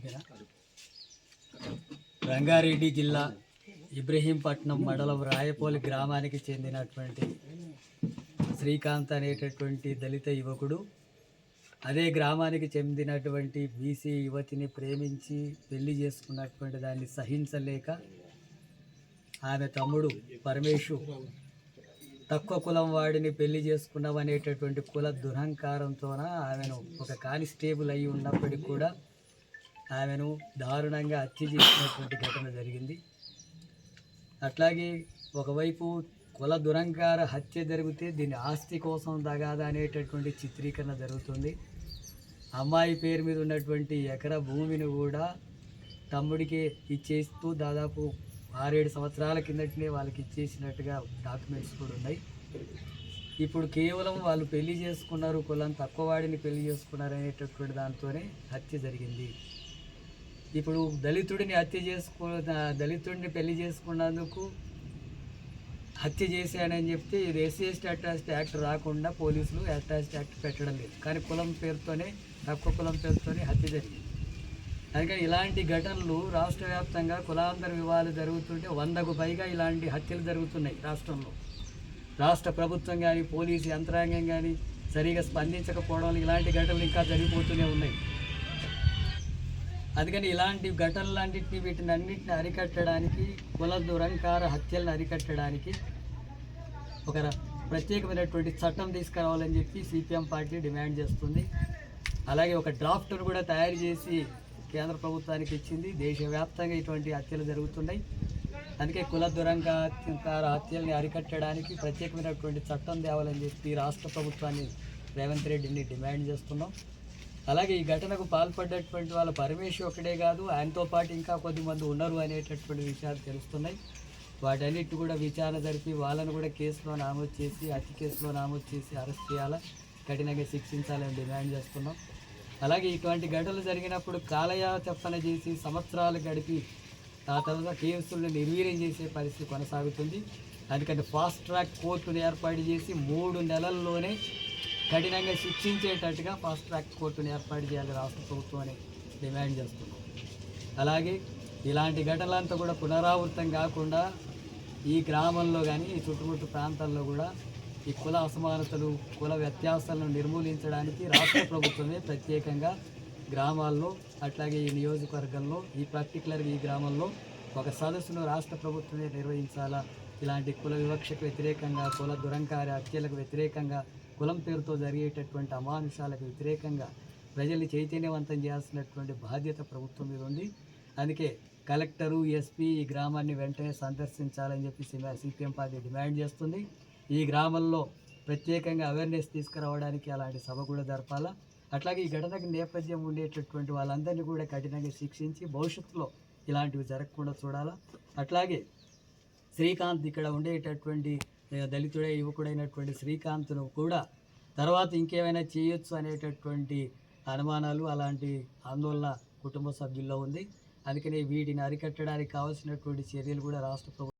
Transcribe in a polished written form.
ఓకేనా. రంగారెడ్డి జిల్లా ఇబ్రహీంపట్నం మండలం రాయపోలి గ్రామానికి చెందినటువంటి శ్రీకాంత్ అనేటటువంటి దళిత యువకుడు అదే గ్రామానికి చెందినటువంటి బీసీ యువతిని ప్రేమించి పెళ్లి చేసుకున్నటువంటి దాన్ని సహించలేక ఆమె తమ్ముడు పరమేశు తక్కువ కులం వాడిని పెళ్లి చేసుకున్నామనేటటువంటి కుల దురహంకారంతోన ఆమెను ఒక కానిస్టేబుల్ అయి ఉన్నప్పటికీ కూడా ఆమెను దారుణంగా హత్య చేసినటువంటి ఘటన జరిగింది. అట్లాగే ఒకవైపు కుల దురహంకార హత్య జరిగితే దీని ఆస్తి కోసం దగాదా అనేటటువంటి చిత్రీకరణ జరుగుతుంది. అమ్మాయి పేరు మీద ఉన్నటువంటి ఎకరా భూమిని కూడా తమ్ముడికి ఇచ్చేస్తూ దాదాపు 6-7 సంవత్సరాల కిందటనే వాళ్ళకి ఇచ్చేసినట్టుగా డాక్యుమెంట్స్ కూడా ఉన్నాయి. ఇప్పుడు కేవలం వాళ్ళు పెళ్లి చేసుకున్నారు, కులం తక్కువ వాడిని పెళ్లి చేసుకున్నారు అనేటటువంటి దాంతోనే హత్య జరిగింది. ఇప్పుడు దళితుడిని పెళ్లి చేసుకున్నందుకు హత్య చేశానని చెప్తే ఇది ఎస్సీ/ఎస్టీ అట్రాసిటీ యాక్ట్ రాకుండా పోలీసులు అట్రాసిటీ యాక్ట్ పెట్టడం లేదు. కానీ కులం పేరుతోనే, తక్కువ కులం పేరుతోనే హత్య జరిగింది. అందుకని ఇలాంటి ఘటనలు రాష్ట్ర వ్యాప్తంగా కులాంతర వివాహాలు జరుగుతుంటే 100కు పైగా ఇలాంటి హత్యలు జరుగుతున్నాయి రాష్ట్రంలో. రాష్ట్ర ప్రభుత్వం కానీ పోలీసు యంత్రాంగం కానీ సరిగా స్పందించకపోవడం ఇలాంటి ఘటనలు ఇంకా జరిగిపోతూనే ఉన్నాయి. అందుకని ఇలాంటి ఘటనలన్నింటినీ వీటినన్నింటిని అరికట్టడానికి, కుల దురహంకార హత్యలను అరికట్టడానికి ఒక ప్రత్యేకమైనటువంటి చట్టం తీసుకురావాలని చెప్పి సిపిఎం పార్టీ డిమాండ్ చేస్తుంది. అలాగే ఒక డ్రాఫ్ట్ను కూడా తయారు చేసి కేంద్ర ప్రభుత్వానికి ఇచ్చింది. దేశవ్యాప్తంగా ఇటువంటి హత్యలు జరుగుతున్నాయి. అందుకే కుల దురహంకార హత్యల్ని అరికట్టడానికి ప్రత్యేకమైనటువంటి చట్టం తేవాలని చెప్పి రాష్ట్ర ప్రభుత్వాన్ని రేవంత్ రెడ్డిని డిమాండ్ చేస్తున్నాం. అలాగే ఈ ఘటనకు పాల్పడ్డటువంటి వాళ్ళ పరమేశ్ ఒకటే కాదు, ఆయనతో పాటు ఇంకా కొద్దిమంది ఉన్నారు అనేటటువంటి విషయాలు తెలుస్తున్నాయి. వాటన్నిటి కూడా విచారణ జరిపి వాళ్ళను కూడా కేసులో నమోదు చేసి, హత్య కేసులో నమోదు చేసి అరెస్ట్ చేయాలా, కఠినంగా శిక్షించాలని డిమాండ్ చేస్తున్నాం. అలాగే ఇటువంటి ఘటనలు జరిగినప్పుడు కాలయాపన చేసి సంవత్సరాలు గడిపి ఆ తర్వాత కేసులను నిర్వీర్యం చేసే పరిస్థితి కొనసాగుతుంది. అందుకని ఫాస్ట్ ట్రాక్ కోర్టును ఏర్పాటు చేసి 3 నెలల్లోనే కఠినంగా శిక్షించేటట్టుగా ఫాస్ట్ ట్రాక్ కోర్టును ఏర్పాటు చేయాలి రాష్ట్ర ప్రభుత్వం అని డిమాండ్ చేస్తున్నాం. అలాగే ఇలాంటి ఘటనలంతా కూడా పునరావృతం కాకుండా ఈ గ్రామంలో కానీ ఈ చుట్టుముట్టు ప్రాంతాల్లో కూడా ఈ కుల అసమానతలు, కుల వ్యత్యాసాలను నిర్మూలించడానికి రాష్ట్ర ప్రభుత్వమే ప్రత్యేకంగా గ్రామాల్లో, అట్లాగే ఈ నియోజకవర్గంలో, పర్టికులర్గా ఈ గ్రామంలో ఒక సదస్సును రాష్ట్ర ప్రభుత్వమే నిర్వహించాలా. ఇలాంటి కుల వివక్షకు వ్యతిరేకంగా, కుల దురహంకార హత్యలకు వ్యతిరేకంగా, కులం పేరుతో జరిగేటటువంటి అమానుషాలకు వ్యతిరేకంగా ప్రజల్ని చైతన్యవంతం చేయాల్సినటువంటి బాధ్యత ప్రభుత్వం మీద ఉంది. అందుకే కలెక్టరు, ఎస్పీ ఈ గ్రామాన్ని వెంటనే సందర్శించాలని చెప్పి సిపిఎం పార్టీ డిమాండ్ చేస్తుంది. ఈ గ్రామంలో ప్రత్యేకంగా అవేర్నెస్ తీసుకురావడానికి అలాంటి సభ కూడా జరపాలా. అట్లాగే ఈ ఘటనకు నేపథ్యం ఉండేటటువంటి వాళ్ళందరినీ కూడా కఠినంగా శిక్షించి భవిష్యత్తులో ఇలాంటివి జరగకుండా చూడాలా. అట్లాగే శ్రీకాంత్ ఇక్కడ ఉండేటటువంటి దళితుడే యువకుడైనటువంటి శ్రీకాంత్ను కూడా తర్వాత ఇంకేమైనా చేయొచ్చు అనేటటువంటి అనుమానాలు, అలాంటి ఆందోళన కుటుంబ సభ్యుల్లో ఉంది. అందుకని వీటిని అరికట్టడానికి కావాల్సినటువంటి చర్యలు కూడా రాష్ట్ర ప్రభుత్వం